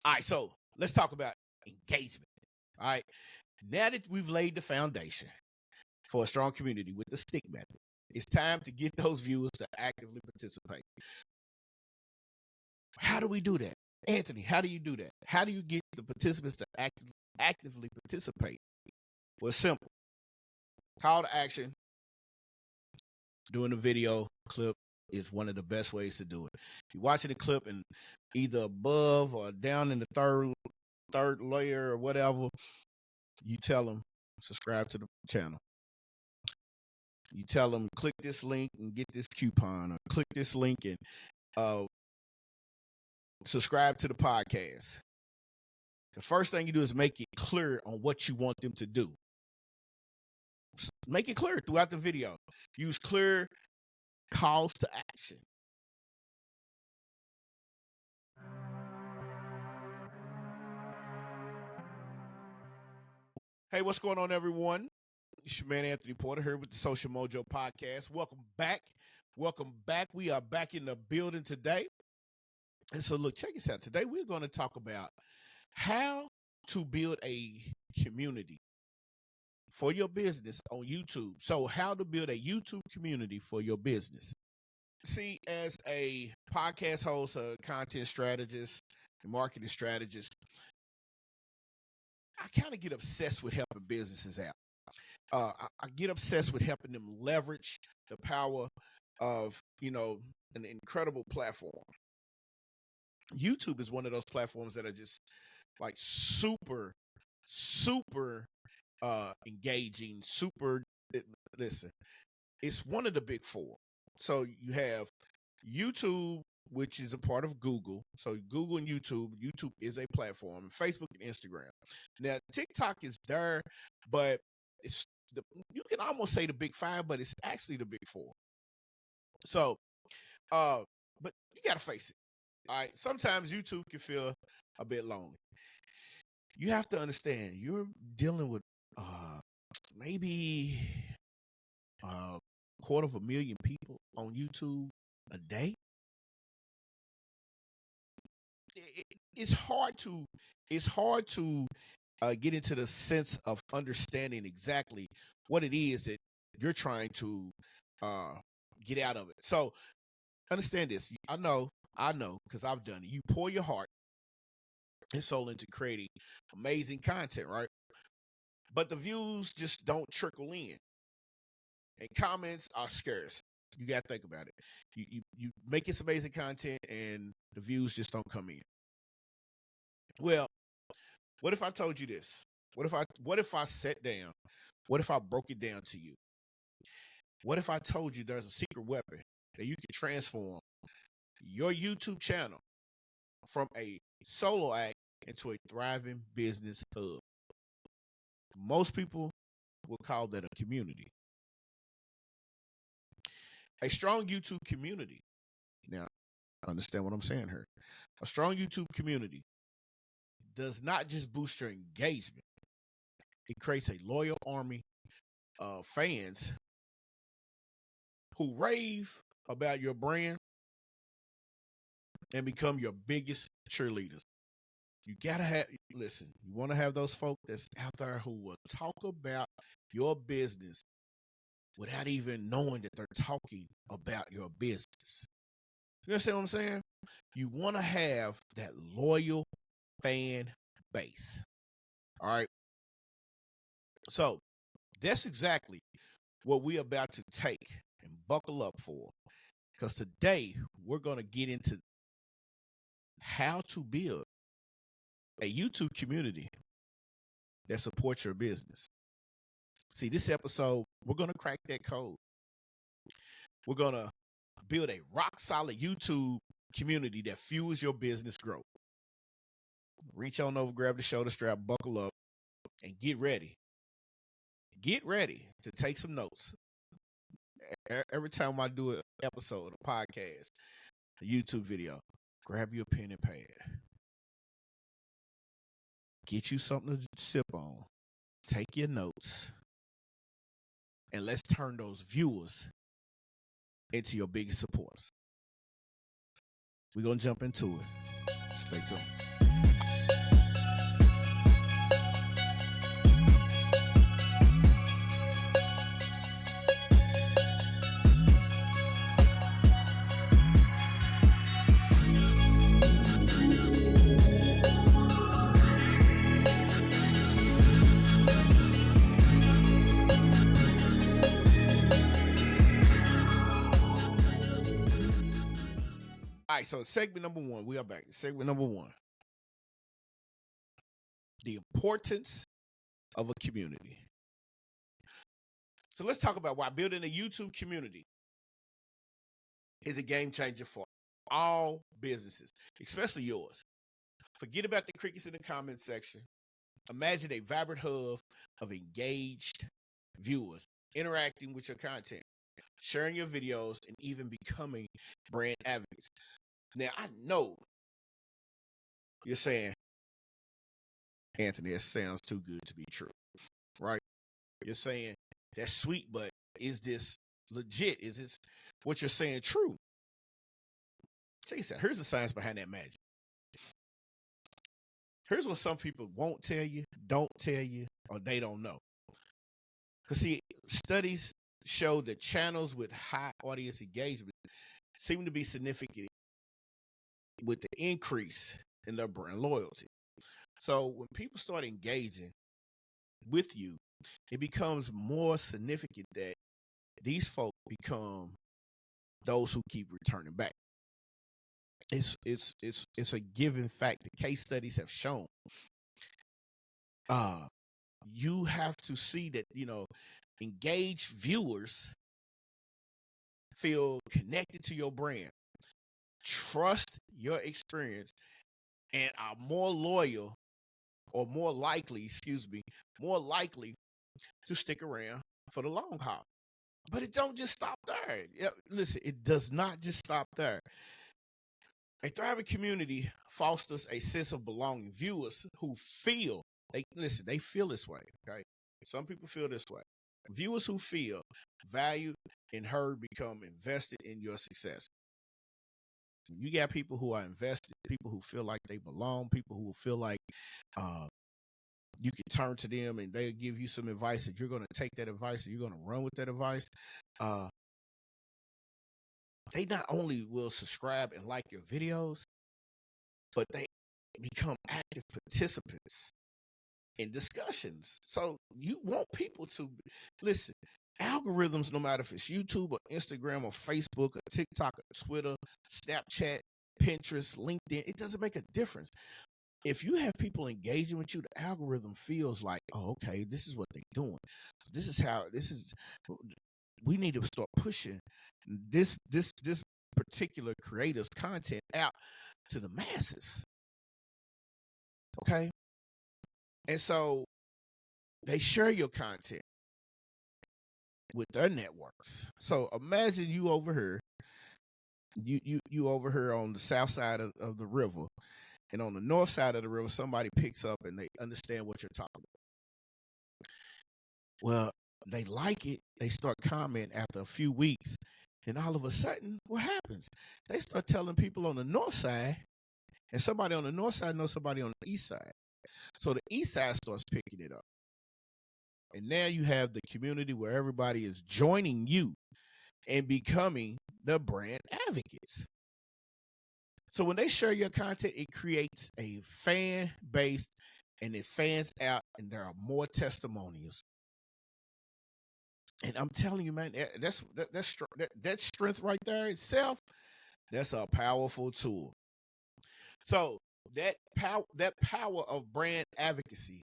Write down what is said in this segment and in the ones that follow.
All right, so let's talk about engagement. All right. Now that we've laid the foundation for a strong community with the stick method, it's time to get those viewers to actively participate. How do we do that? Anthony, how do you do that? How do you get the participants to actively participate? Well, it's simple. Call to action. Doing a video clip is one of the best ways to do it. If you're watching the clip and either above or down in the third layer or whatever, you tell them subscribe to the channel. You tell them click this link and get this coupon, or click this link and subscribe to the podcast. The first thing you do is make it clear on what you want them to do. Make it clear throughout the video. Use clear calls to action. Hey, what's going on, everyone? It's your man, Anthony Porter, here with the Social Mojo Podcast. Welcome back. Welcome back. We are back in the building today. And so, look, check this out. Today, we're going to talk about how to build a community for your business on YouTube. So, how to build a YouTube community for your business. See, as a podcast host, a content strategist, a marketing strategist, I kind of get obsessed with helping businesses out. I get obsessed with helping them leverage the power of, an incredible platform. YouTube is one of those platforms that are just like super engaging, listen, it's one of the big four. So you have YouTube, which is a part of Google. So Google and YouTube is a platform, Facebook and Instagram. Now TikTok is there, but you can almost say the big five, but it's actually the big four. So, but you got to face it. All right. Sometimes YouTube can feel a bit lonely. You have to understand you're dealing with maybe 250,000 people on YouTube a day. It's hard to get into the sense of understanding exactly what it is that you're trying to get out of it. So understand this. I know, because I've done it. You pour your heart and soul into creating amazing content, right? But the views just don't trickle in. And comments are scarce. You got to think about it. You make this amazing content and the views just don't come in. Well, what if I told you this? What if I sat down? What if I broke it down to you? What if I told you there's a secret weapon that you can transform your YouTube channel from a solo act into a thriving business hub? Most people will call that a community. A strong YouTube community. Now, understand what I'm saying here. A strong YouTube community does not just boost your engagement. It creates a loyal army of fans who rave about your brand and become your biggest cheerleaders. You want to have those folk that's out there who will talk about your business without even knowing that they're talking about your business. You understand what I'm saying? You want to have that loyal fan base. All right. So that's exactly what we're about to take and buckle up for. Because today we're going to get into how to build a YouTube community that supports your business. See, this episode, we're going to crack that code. We're going to build a rock solid YouTube community that fuels your business growth. Reach on over, grab the shoulder strap, buckle up, and get ready. Get ready to take some notes. Every time I do an episode, a podcast, a YouTube video, grab your pen and pad. Get you something to sip on. Take your notes. And let's turn those viewers into your biggest supporters. We're going to jump into it. Stay tuned. So segment number one, we are back. Segment number one, the importance of a community. So let's talk about why building a YouTube community is a game changer for all businesses, especially yours. Forget about the crickets in the comment section. Imagine a vibrant hub of engaged viewers interacting with your content, sharing your videos, and even becoming brand advocates. Now, I know you're saying, Anthony, that sounds too good to be true, right? You're saying that's sweet, but is this legit? Is this what you're saying true? Here's the science behind that magic. Here's what some people won't tell you, don't tell you, or they don't know. Because, see, studies show that channels with high audience engagement seem to be significant with the increase in their brand loyalty. So when people start engaging with you, it becomes more significant that these folk become those who keep returning back. It's a given fact. The case studies have shown. You have to see that, engaged viewers feel connected to your brand, trust your experience, and are more loyal or more likely to stick around for the long haul. But it don't just stop there. Listen, it does not just stop there. A thriving community fosters a sense of belonging. Viewers who feel they feel this way. Okay, some people feel this way. Viewers who feel valued and heard become invested in your success. You got people who are invested, people who feel like they belong, people who feel like you can turn to them and they'll give you some advice, and you're going to take that advice and you're going to run with that advice. They not only will subscribe and like your videos, but they become active participants in discussions. So you want people to listen. Algorithms, no matter if it's YouTube or Instagram or Facebook or TikTok or Twitter, Snapchat, Pinterest, LinkedIn, it doesn't make a difference. If you have people engaging with you, the algorithm feels like, oh, okay, this is what they're doing. We need to start pushing this particular creator's content out to the masses. Okay? And so they share your content with their networks. So imagine you over here, you over here on the south side of the river, and on the north side of the river, somebody picks up and they understand what you're talking about. Well, they like it. They start commenting after a few weeks. And all of a sudden, what happens? They start telling people on the north side, and somebody on the north side knows somebody on the east side. So the east side starts picking it up. And now you have the community where everybody is joining you and becoming the brand advocates. So when they share your content, it creates a fan base and it fans out, and there are more testimonials. And I'm telling you, man, that strength right there itself, that's a powerful tool. So that power of brand advocacy,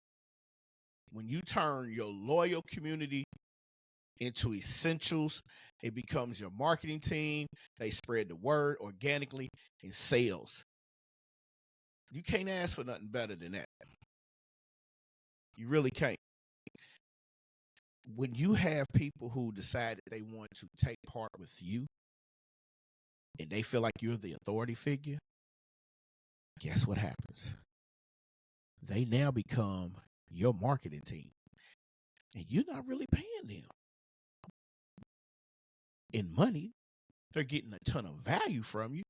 when you turn your loyal community into essentials, it becomes your marketing team. They spread the word organically in sales. You can't ask for nothing better than that. You really can't. When you have people who decide that they want to take part with you and they feel like you're the authority figure, guess what happens? They now become your marketing team. And you're not really paying them in money. They're getting a ton of value from you,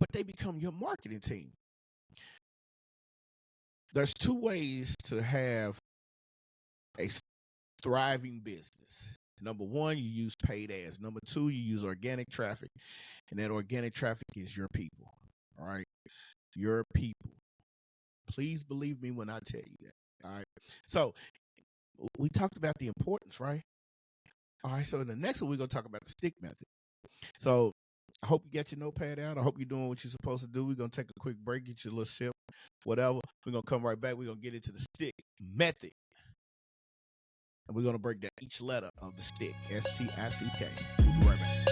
but they become your marketing team. There's two ways to have a thriving business. Number one, you use paid ads. Number two, you use organic traffic. And that organic traffic is your people. All right? Your people. Please believe me when I tell you that. All right? So we talked about the importance, right? All right, so in the next one, we're going to talk about the stick method. So I hope you get your notepad out. I hope you're doing what you're supposed to do. We're going to take a quick break, get you a little sip, whatever. We're going to come right back. We're going to get into the stick method. And we're going to break down each letter of the stick, S-T-I-C-K. We'll be right back.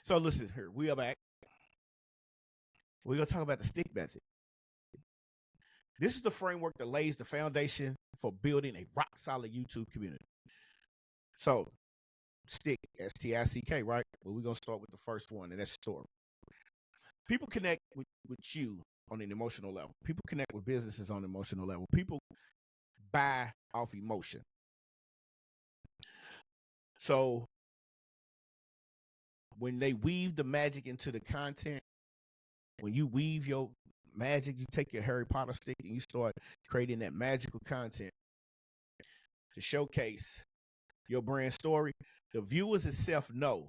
So listen here, we are back. We're going to talk about the stick method. This is the framework that lays the foundation for building a rock-solid YouTube community. So, stick, S-T-I-C-K, right? But we're going to start with the first one, and that's story. People connect with you on an emotional level. People connect with businesses on an emotional level. People buy off emotion. So, when they weave the magic into the content, when you weave your magic, you take your Harry Potter stick and you start creating that magical content to showcase your brand story, the viewers itself know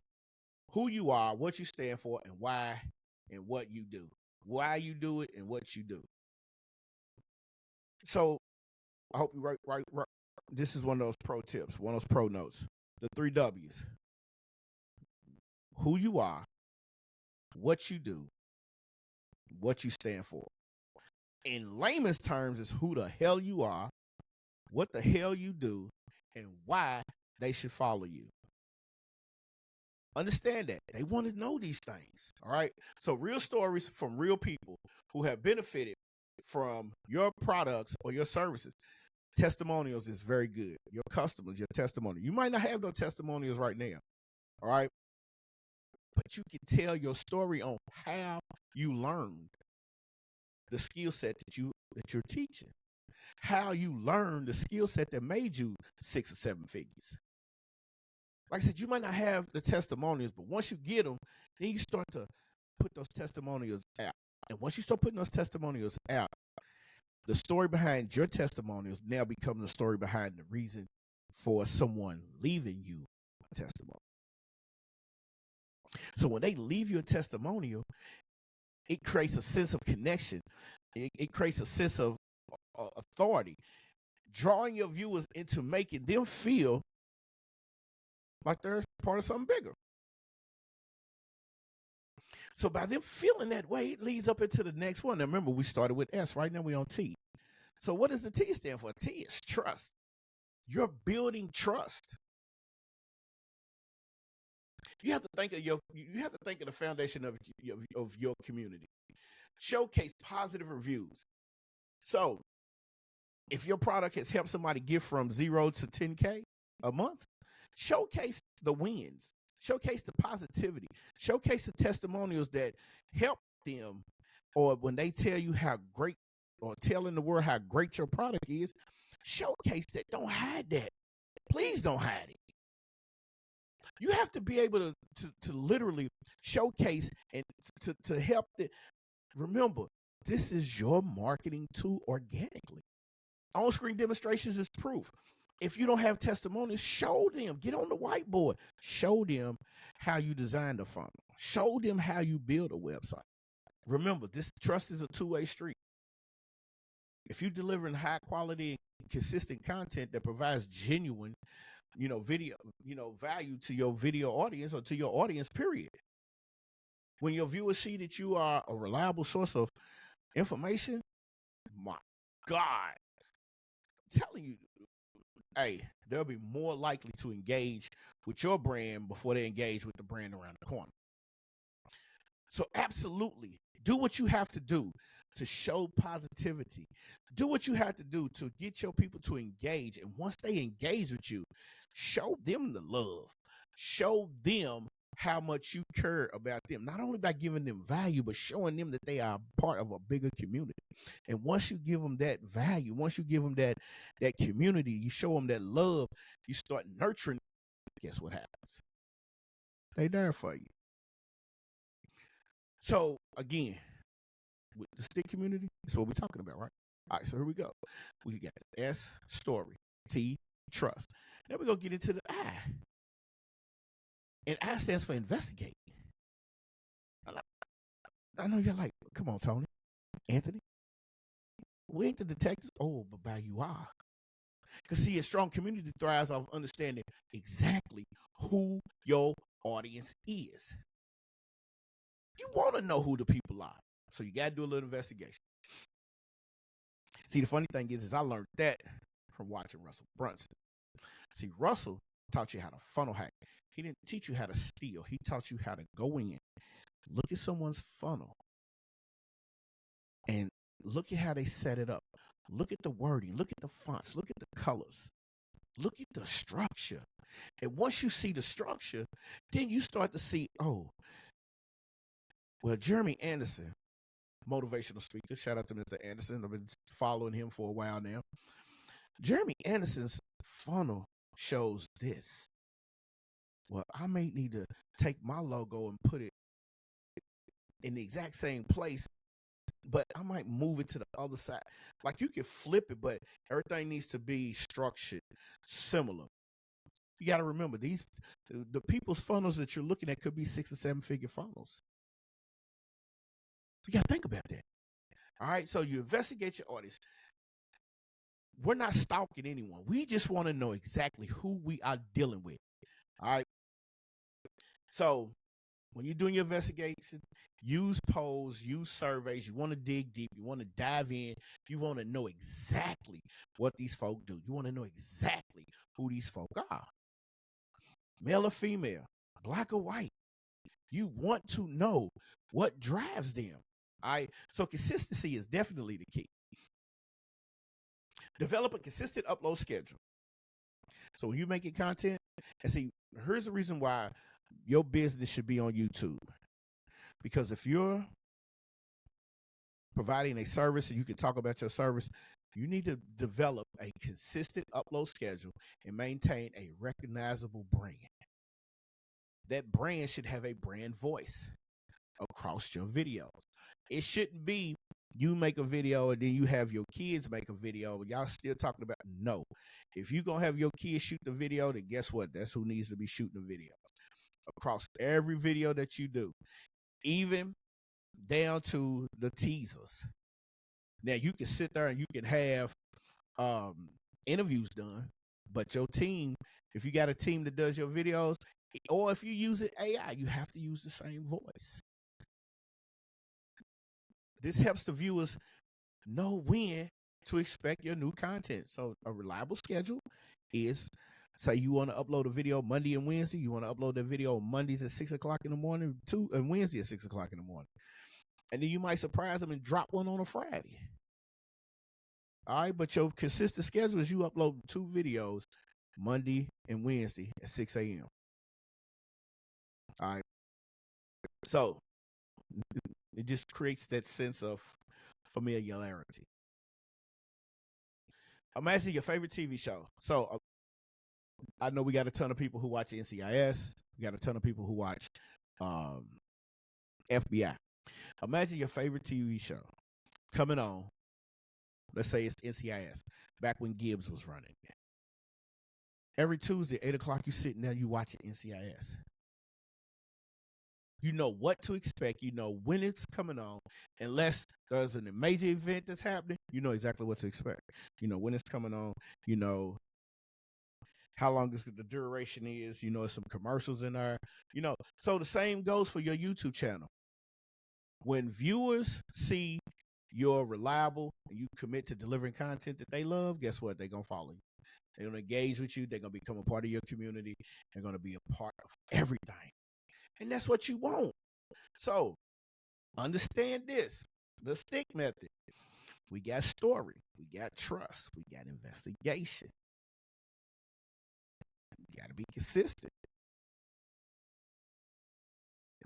who you are, what you stand for, and why and what you do. Why you do it and what you do. So I hope you right. This is one of those pro tips, one of those pro notes. The 3 W's. Who you are, what you do, what you stand for. In layman's terms, is who the hell you are, what the hell you do, and why they should follow you. Understand that. They want to know these things. All right. So real stories from real people who have benefited from your products or your services. Testimonials is very good. Your customers, your testimony. You might not have no testimonials right now. All right. But you can tell your story on how you learned the skill set that you're teaching. How you learned the skill set that made you 6 or 7 figures. Like I said, you might not have the testimonials, but once you get them, then you start to put those testimonials out. And once you start putting those testimonials out, the story behind your testimonials now becomes the story behind the reason for someone leaving you a testimony. So when they leave you a testimonial, it creates a sense of connection. It creates a sense of authority, drawing your viewers into making them feel like they're part of something bigger. So by them feeling that way, it leads up into the next one. Now remember, we started with S. Right now we're on T. So what does the T stand for? T is trust. You're building trust. You have to think of the foundation of your community. Showcase positive reviews. So if your product has helped somebody get from 0 to 10K a month, showcase the wins. Showcase the positivity. Showcase the testimonials that help them, or when they tell you how great, or telling the world how great your product is, showcase that. Don't hide that. Please don't hide it. You have to be able to literally showcase and to help it. Remember, this is your marketing tool organically. On-screen demonstrations is proof. If you don't have testimonials, show them. Get on the whiteboard. Show them how you design the funnel. Show them how you build a website. Remember, this trust is a two-way street. If you're delivering high quality, consistent content that provides genuine, video, value to your video audience or to your audience, period. When your viewers see that you are a reliable source of information, my God, I'm telling you, hey, they'll be more likely to engage with your brand before they engage with the brand around the corner. So absolutely, do what you have to do to show positivity. Do what you have to do to get your people to engage. And once they engage with you, show them the love. Show them how much you care about them, not only by giving them value, but showing them that they are part of a bigger community. And once you give them that value, once you give them that community, you show them that love, you start nurturing. Guess what happens? They there for you. So again, with the stick community. That's what we're talking about, right? All right, so here we go. We got S, story, T, trust. Now we're gonna get into the I. And I stands for investigate. I know you're like, come on, Tony, Anthony. We ain't the detectives. Oh, but by you are. Because see, a strong community thrives off understanding exactly who your audience is. You want to know who the people are. So you got to do a little investigation. See, the funny thing is I learned that from watching Russell Brunson. See, Russell taught you how to funnel hack. He didn't teach you how to steal. He taught you how to go in, look at someone's funnel, and look at how they set it up. Look at the wording. Look at the fonts. Look at the colors. Look at the structure. And once you see the structure, then you start to see, oh, well, Jeremy Anderson, motivational speaker. Shout out to Mr. Anderson. I've been following him for a while now. Jeremy Anderson's funnel shows this. Well, I may need to take my logo and put it in the exact same place, but I might move it to the other side. Like you can flip it, but everything needs to be structured similar. You got to remember the people's funnels that you're looking at could be 6 or 7 figure funnels. You got to think about that. All right. So you investigate your audience. We're not stalking anyone. We just want to know exactly who we are dealing with. All right. So when you're doing your investigation, use polls, use surveys. You want to dig deep. You want to dive in. You want to know exactly what these folk do. You want to know exactly who these folk are. Male or female, black or white. You want to know what drives them. All right. So consistency is definitely the key. Develop a consistent upload schedule. So when you're making content, and see, here's the reason why your business should be on YouTube. Because if you're providing a service and you can talk about your service, you need to develop a consistent upload schedule and maintain a recognizable brand. That brand should have a brand voice across your videos. It shouldn't be you make a video and then you have your kids make a video, but y'all still talking about no. If you're going to have your kids shoot the video, then guess what? That's who needs to be shooting the video. Across every video that you do, even down to the teasers. Now, you can sit there and you can have interviews done, but your team, if you got a team that does your videos, or if you use it AI, you have to use the same voice. This helps the viewers know when to expect your new content. So a reliable schedule is, say you want to upload a video Monday and Wednesday, you want to upload a video Mondays at 6 o'clock in the morning, and Wednesday at 6 o'clock in the morning. And then you might surprise them and drop one on a Friday. All right, but your consistent schedule is you upload 2 videos Monday and Wednesday at 6 a.m. All right. So it just creates that sense of familiarity. Imagine your favorite TV show. So I know we got a ton of people who watch NCIS. We got a ton of people who watch FBI. Imagine your favorite TV show coming on. Let's say it's NCIS, back when Gibbs was running. Every Tuesday, 8 o'clock, you sitting there, you watching NCIS. You know what to expect. You know when it's coming on. Unless there's a major event that's happening, you know exactly what to expect. You know when it's coming on. You know how long the duration is. You know some commercials in there. You know, so the same goes for your YouTube channel. When viewers see you're reliable and you commit to delivering content that they love, guess what? They're going to follow you. They're going to engage with you. They're going to become a part of your community. They're going to be a part of everything. And that's what you want. So understand this, the stick method. We got story. We got trust. We got investigation. You got to be consistent.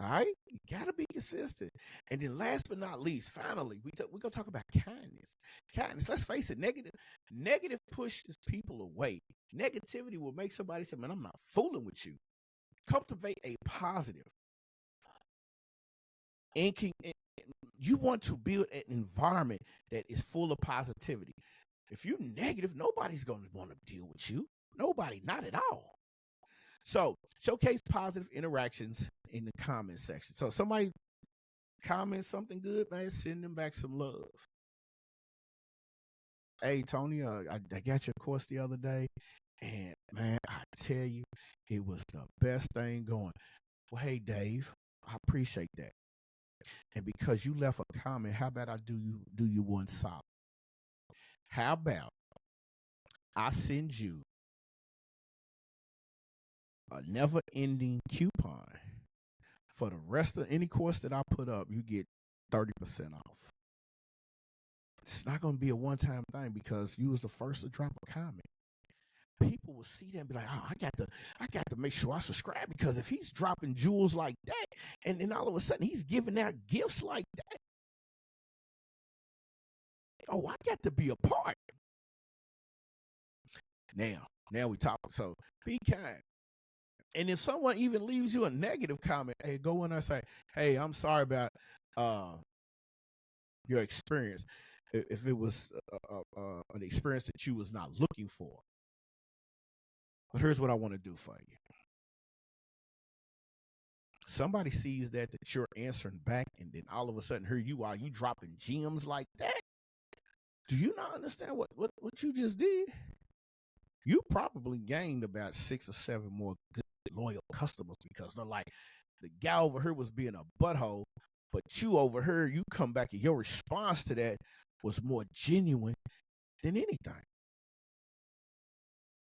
All right? You got to be consistent. And then last but not least, finally, we're going to talk about kindness. Kindness, let's face it, negative pushes people away. Negativity will make somebody say, man, I'm not fooling with you. Cultivate a positive. And You want to build an environment that is full of positivity. If you're negative, nobody's going to want to deal with you. Nobody, not at all. So showcase positive interactions in the comment section. So somebody comments something good, man, send them back some love. Hey, Tony, I got your course the other day, and man, I tell you, it was the best thing going. Well, hey, Dave, I appreciate that. And because you left a comment, how about I do you one solid? How about I send you a never-ending coupon for the rest of any course that I put up? You get 30% off. It's not going to be a one-time thing because you was the first to drop a comment. People will see that and be like, "Oh, I got to make sure I subscribe because if he's dropping jewels like that, and then all of a sudden he's giving out gifts like that, oh, I got to be a part." Now we talk. So be kind. And if someone even leaves you a negative comment, hey, go in there and say, "Hey, I'm sorry about your experience. If it was an experience that you was not looking for, but here's what I want to do for you." Somebody sees that you're answering back, and then all of a sudden, here you are, you dropping gems like that. Do you not understand what you just did? You probably gained about 6 or 7 more good, loyal customers because they're like, the guy over here was being a butthole, but you over here, you come back and your response to that was more genuine than anything.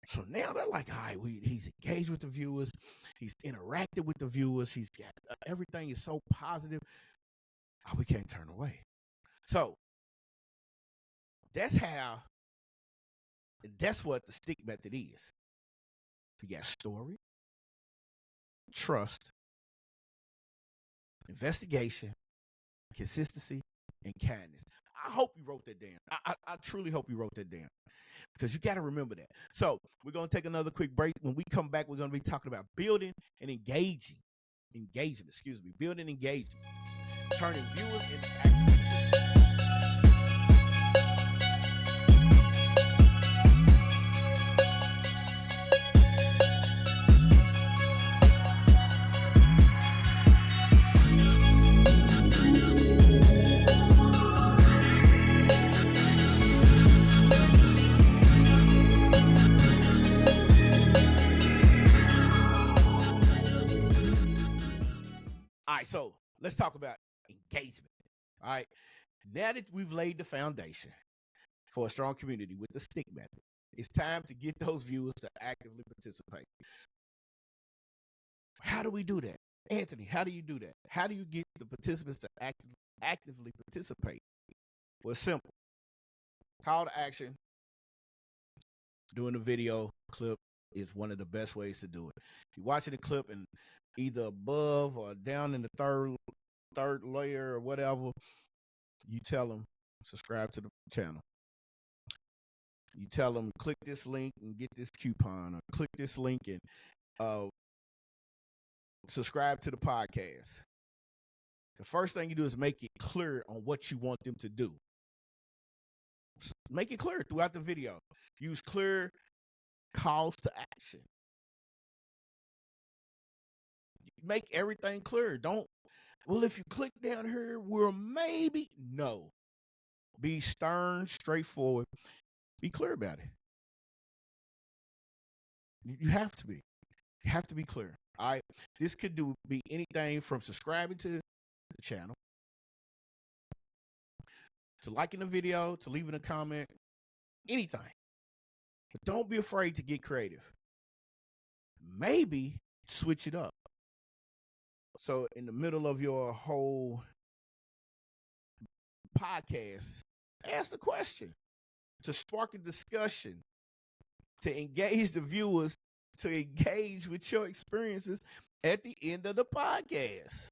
So now they're like, all right, he's engaged with the viewers. He's interacted with the viewers. He's got everything is so positive. Oh, we can't turn away. So that's what the stick method is. You got story, trust, investigation, consistency, and kindness. I hope you wrote that down. I truly hope you wrote that down because you got to remember that. So we're going to take another quick break. When we come back, we're going to be talking about building and engagement, building engagement, turning viewers into actors. All right, so let's talk about engagement. All right, now that we've laid the foundation for a strong community with the stick method, it's time to get those viewers to actively participate. How do we do that? Anthony, how do you do that? How do you get the participants to actively participate? Well, it's simple. Call to action. Doing a video clip is one of the best ways to do it. If you're watching the clip and either above or down in the third layer or whatever, you tell them subscribe to the channel. You tell them click this link and get this coupon, or click this link and subscribe to the podcast. The first thing you do is make it clear on what you want them to do. Make it clear throughout the video. Use clear calls to action. Make everything clear. Don't, well, if you click down here, we'll maybe. No. Be stern, straightforward. Be clear about it. You have to be. You have to be clear. All right. This could be anything from subscribing to the channel, to liking the video, to leaving a comment, anything. But don't be afraid to get creative. Maybe switch it up. So in the middle of your whole podcast, ask the question to spark a discussion, to engage the viewers, to engage with your experiences at the end of the podcast.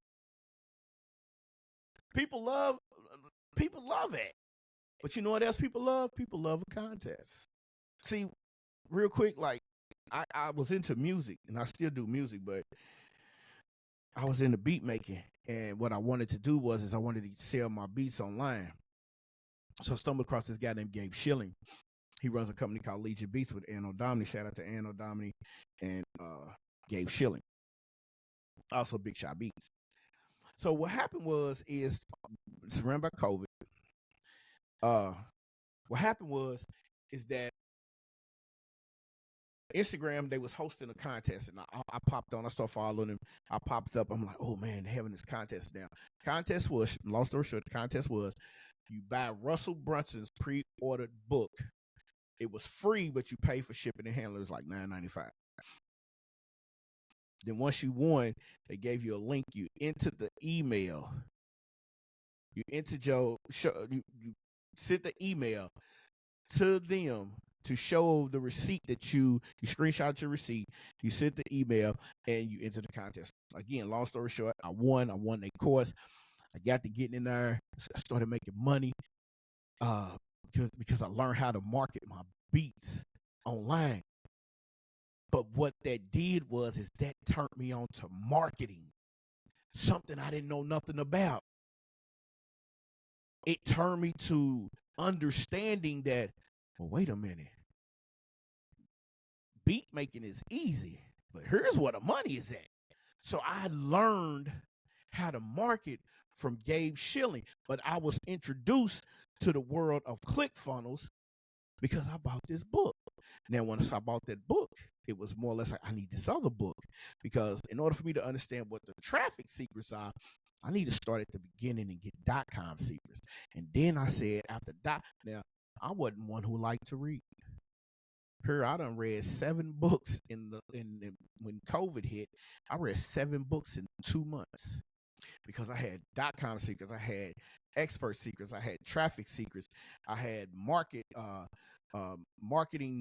People love it. But you know what else people love? People love a contest. See, real quick, like I was into music and I still do music, but I was into beat making, and what I wanted to do was I wanted to sell my beats online. So I stumbled across this guy named Gabe Schilling. He runs a company called Legion Beats with Ann O'Domini. Shout out to Ann O'Domini and Gabe Schilling. Also Big Shot Beats. So what happened is it's run by COVID. What happened is that Instagram, they was hosting a contest, and I popped on. I started following them. I popped up. I'm like, oh man, they're having this contest now. Contest was, long story short, the contest was you buy Russell Brunson's pre-ordered book. It was free, but you pay for shipping and handling. It was like $9.95. Then once you won, they gave you a link. You entered the email. You entered you sent the email to them to show the receipt that you screenshot your receipt, you sent the email, and you entered the contest. Again, long story short, I won a course. I got to getting in there. I started making money because I learned how to market my beats online. But what that did is that turned me on to marketing, something I didn't know nothing about. It turned me to understanding that, well, wait a minute. Beat making is easy, but here's where the money is at. So I learned how to market from Gabe Schilling, but I was introduced to the world of ClickFunnels because I bought this book. Now, once I bought that book, it was more or less like I need this other book, because in order for me to understand what the traffic secrets are, I need to start at the beginning and get .com secrets. And then I said after now I wasn't one who liked to read. Here, I done read 7 books when COVID hit. I read 7 books in 2 months because I had .com secrets, I had expert secrets, I had traffic secrets, I had marketing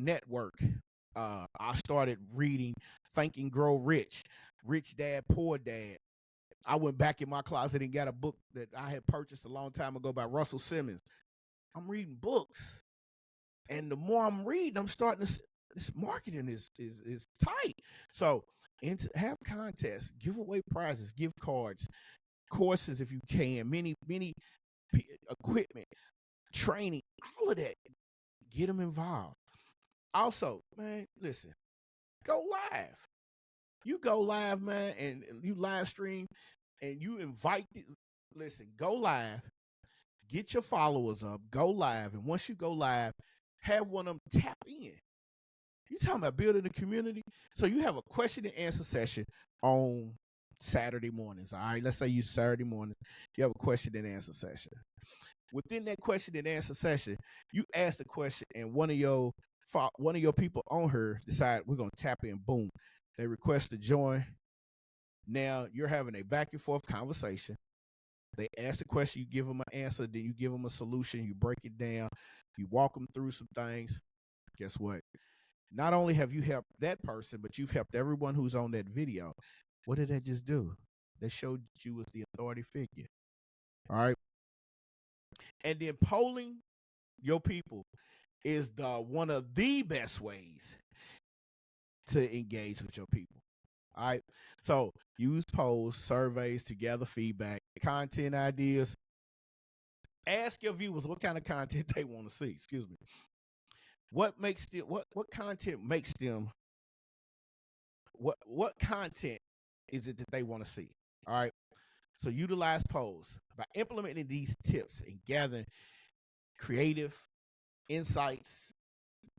network. I started reading Think and Grow Rich, Rich Dad, Poor Dad. I went back in my closet and got a book that I had purchased a long time ago by Russell Simmons. I'm reading books. And the more I'm reading, I'm starting to, this marketing is tight. So, and to have contests, give away prizes, gift cards, courses if you can, many equipment, training, all of that. Get them involved. Also, man, listen, go live. You go live, man, and you live stream, and you invite. Listen, go live. Get your followers up. Go live, and once you go live, have one of them tap in. You talking about building a community? So you have a question and answer session on Saturday mornings. All right, let's say you Saturday morning. You have a question and answer session. Within that question and answer session, you ask the question, and one of your people on her decide we're gonna tap in. Boom, they request to join. Now you're having a back and forth conversation. They ask the question, you give them an answer, then you give them a solution. You break it down, you walk them through some things. Guess what? Not only have you helped that person, but you've helped everyone who's on that video. What did that just do? That showed you as the authority figure. All right. And then polling your people is one of the best ways to engage with your people. All right. So use polls, surveys to gather feedback, content ideas. Ask your viewers what kind of content they want to see. Excuse me. What content makes them? What content is it that they want to see? All right. So utilize polls. By implementing these tips and gathering creative insights,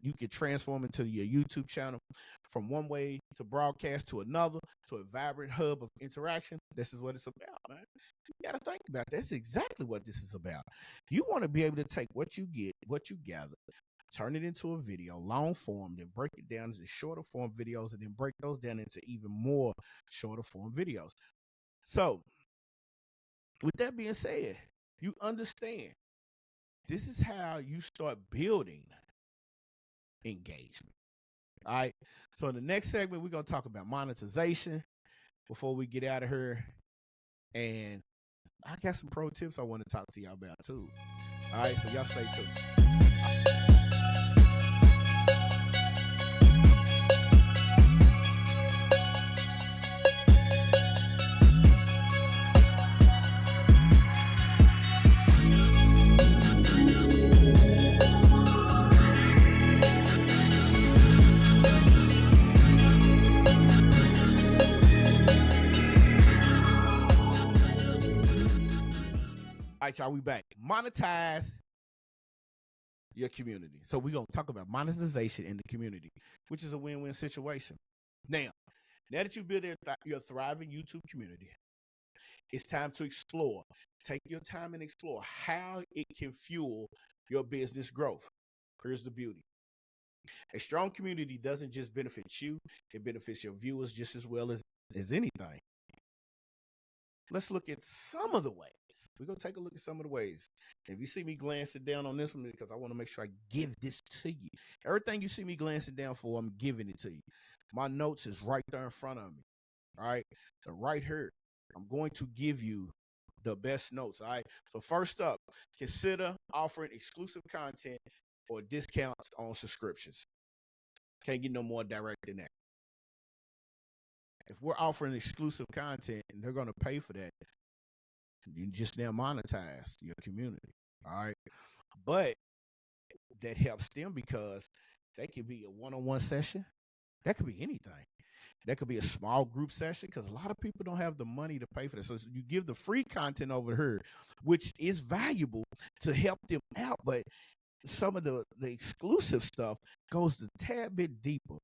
you can transform into your YouTube channel from one way to broadcast to another, to a vibrant hub of interaction. This is what it's about, man. You got to think about that. That's exactly what this is about. You want to be able to take what you get, what you gather, turn it into a video, long form, then break it down into shorter form videos, and then break those down into even more shorter form videos. So, with that being said, you understand this is how you start building engagement. All right. So in the next segment, we're going to talk about monetization before we get out of here. And I got some pro tips I want to talk to y'all about too. All right. So y'all stay tuned. right, y'all, we back. Monetize your community. So we're going to talk about monetization in the community, which is a win-win situation. Now that you build your thriving YouTube community, it's time to explore. Take your time and explore how it can fuel your business growth. Here's the beauty. A strong community doesn't just benefit you, it benefits your viewers just as well as anything. Let's look at some of the ways. We're going to take a look at some of the ways. If you see me glancing down on this one, because I want to make sure I give this to you. Everything you see me glancing down for, I'm giving it to you. My notes is right there in front of me. All right. So right here, I'm going to give you the best notes. All right. So first up, consider offering exclusive content or discounts on subscriptions. Can't get no more direct than that. If we're offering exclusive content and they're going to pay for that, you just now monetize your community. All right. But that helps them because they could be a one-on-one session. That could be anything. That could be a small group session because a lot of people don't have the money to pay for this. So you give the free content over here, which is valuable to help them out. But some of the exclusive stuff goes a tad bit deeper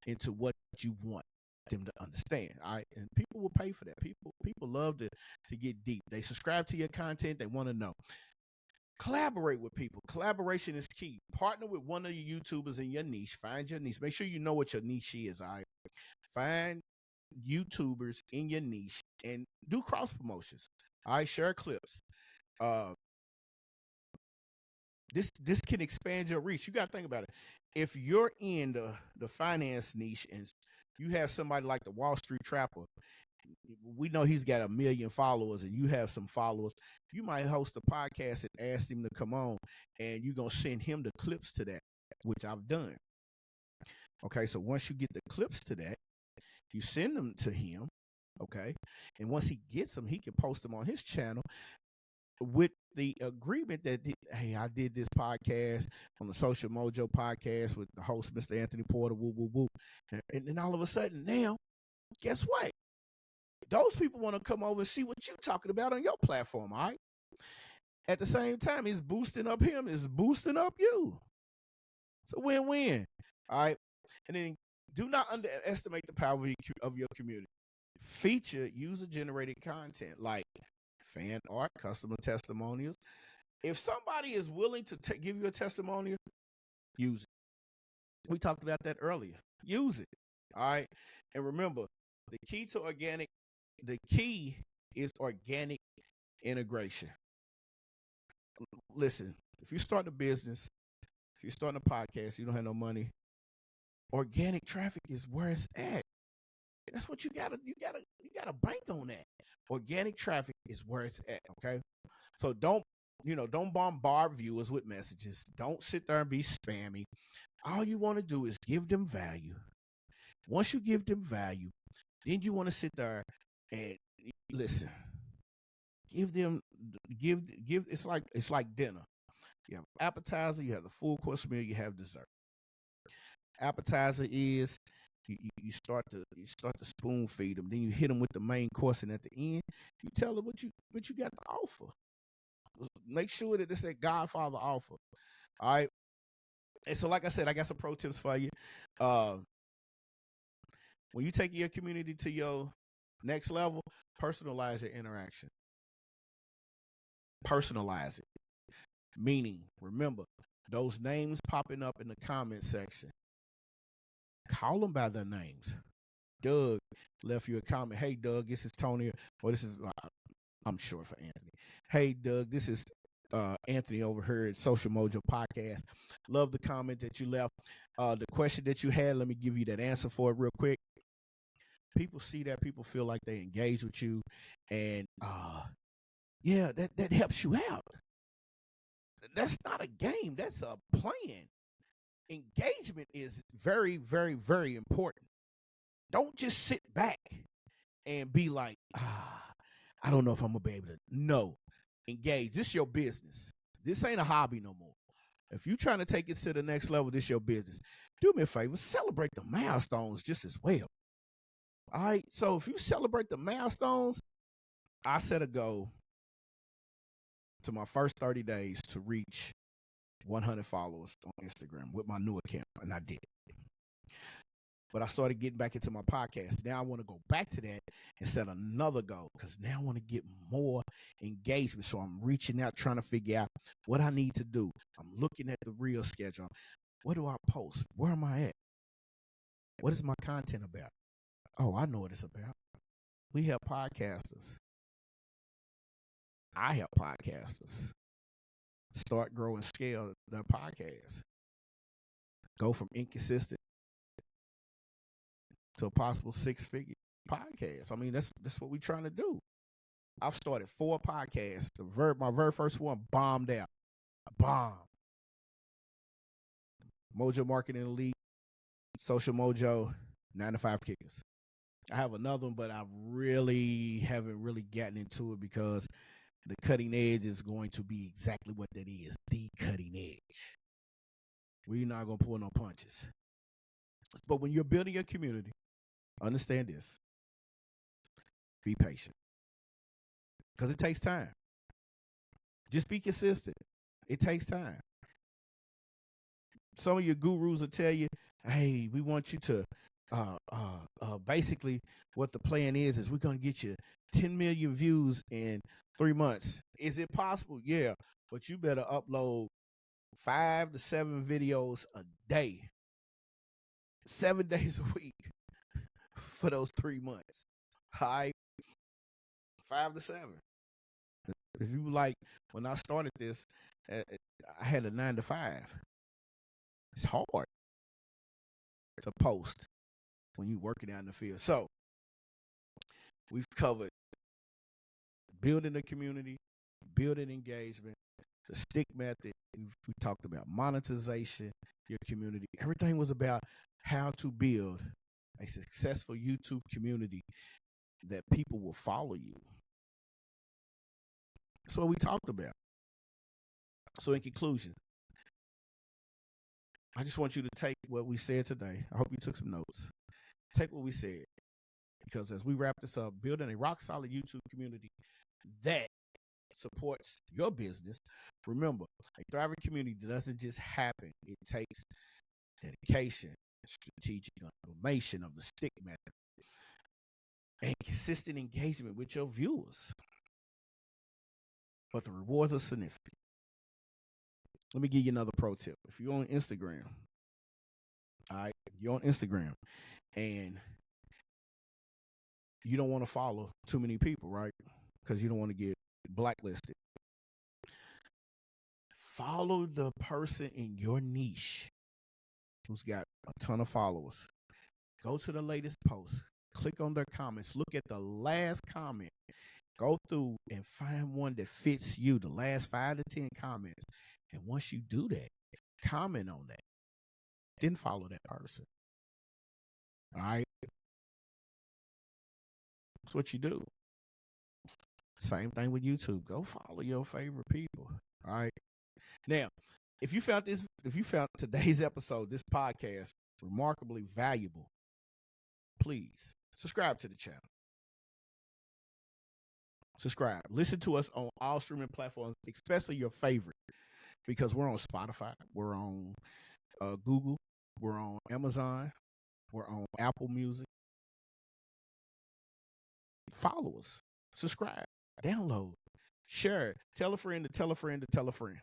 into what you want them to understand. All right. And people will pay for that. People love to get deep. They subscribe to your content. They want to know. Collaborate with people. Collaboration is key. Partner with one of your YouTubers in your niche. Find your niche. Make sure you know what your niche is. All right. Find YouTubers in your niche and do cross promotions. All right. Share clips. This can expand your reach. You got to think about it. If you're in the finance niche and you have somebody like the Wall Street Trapper, we know he's got 1 million followers and you have some followers, you might host a podcast and ask him to come on and you're going to send him the clips to that, which I've done. Okay, so once you get the clips to that, you send them to him, okay? And once he gets them, he can post them on his channel with the agreement that, hey, I did this podcast on the Social Mojo podcast with the host, Mr. Anthony Porter, woo, woo, woo. And then all of a sudden now, guess what? Those people want to come over and see what you're talking about on your platform, all right? At the same time, it's boosting up him, it's boosting up you. It's a win-win, all right? And then do not underestimate the power of your community. Feature user-generated content like fan art, customer testimonials. If somebody is willing to give you a testimonial, use it. We talked about that earlier. Use it, all right? And remember, the key is organic integration. Listen, if you start a business, if you're starting a podcast, you don't have no money, organic traffic is where it's at. That's what you gotta bank on that. Organic traffic is where it's at, okay? So don't bombard viewers with messages. Don't sit there and be spammy. All you want to do is give them value. Once you give them value, then you want to sit there and listen. Give it's like dinner. You have appetizer, you have the full course meal, you have dessert. Appetizer is you start to spoon feed them, then you hit them with the main course, and at the end, you tell them what you got to offer. Make sure that it's a Godfather offer. All right. And so, like I said, I got some pro tips for you. When you take your community to your next level, personalize your interaction. Personalize it. Meaning, remember, those names popping up in the comment section, call them by their names. Doug left you a comment. Hey, Doug, this is Tony. Or this is, I'm short for Anthony. Hey, Doug, this is Anthony over here at Social Mojo Podcast. Love the comment that you left. The question that you had, let me give you that answer for it real quick. People see that. People feel like they engage with you. And, yeah, that helps you out. That's not a game. That's a plan. Engagement is very, very, very important. Don't just sit back and be like, I don't know if I'm going to be able to. No. Engage. This is your business. This ain't a hobby no more. If you're trying to take it to the next level, this is your business. Do me a favor. Celebrate the milestones just as well. All right? So if you celebrate the milestones, I set a goal to my first 30 days to reach 100 followers on Instagram with my new account, and I did. But I started getting back into my podcast. Now I want to go back to that and set another goal because now I want to get more engagement. So I'm reaching out, trying to figure out what I need to do. I'm looking at the reel schedule. What do I post? Where am I at? What is my content about? Oh, I know what it's about. We help podcasters. I help podcasters start, grow, and scale their podcast. Go from inconsistent to a possible 6-figure podcast. I mean, that's what we're trying to do. I've started 4 podcasts. My very first one bombed out. Bomb. Mojo Marketing Elite, Social Mojo, 9 to 5 Kickers. I have another one, but I really haven't gotten into it because the cutting edge is going to be exactly what that is, the cutting edge. We're not going to pull no punches. But when you're building a community, understand this. Be patient. Because it takes time. Just be consistent. It takes time. Some of your gurus will tell you, hey, we want you to, basically what the plan is we're going to get you 10 million views in 3 months. Is it possible? Yeah. But you better upload 5 to 7 videos a day, 7 days a week for those 3 months. All right. 5 to 7. If you like, when I started this, I had a 9 to 5. It's hard to post when you're working out in the field. So we've covered building a community, building engagement, the STIC method. We talked about monetization, your community. Everything was about how to build a successful YouTube community that people will follow you. That's what we talked about. So in conclusion, I just want you to take what we said today. I hope you took some notes. Take what we said. Because as we wrap this up, building a rock-solid YouTube community that supports your business, remember, a thriving community doesn't just happen. It takes dedication, strategic implementation of the STIC method, and consistent engagement with your viewers. But the rewards are significant. Let me give you another pro tip. If you're on Instagram, all right, you're on Instagram, and you don't want to follow too many people, right? Because you don't want to get blacklisted. Follow the person in your niche who's got a ton of followers. Go to the latest post. Click on their comments. Look at the last comment. Go through and find one that fits you, the last 5 to 10 comments. And once you do that, comment on that. Then follow that person. All right? That's what you do. Same thing with YouTube. Go follow your favorite people. All right? Now, if you found today's episode, this podcast, remarkably valuable, please subscribe to the channel. Subscribe. Listen to us on all streaming platforms, especially your favorite, because we're on Spotify, we're on Google, we're on Amazon, we're on Apple Music. Follow us. Subscribe. Download. Share. Tell a friend to tell a friend to tell a friend.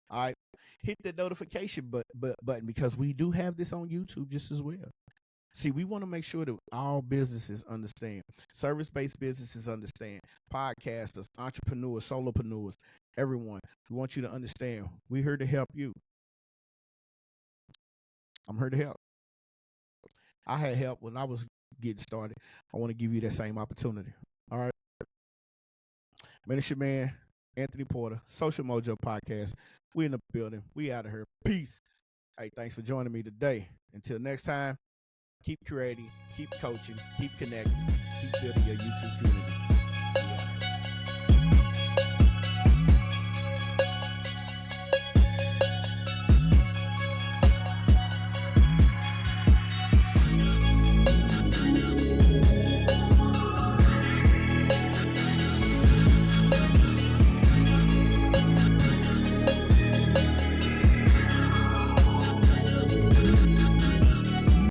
All right. Hit the notification button because we do have this on YouTube just as well. See, we want to make sure that all businesses understand. Service-based businesses understand. Podcasters, entrepreneurs, solopreneurs, everyone. We want you to understand. We're here to help you. I'm here to help. I had help when I was getting started. I want to give you that same opportunity. All right. Man, it's your man, Anthony Porter, Social Mojo Podcast. We in the building. We out of here. Peace. Hey, thanks for joining me today. Until next time, keep creating, keep coaching, keep connecting, keep building your YouTube community.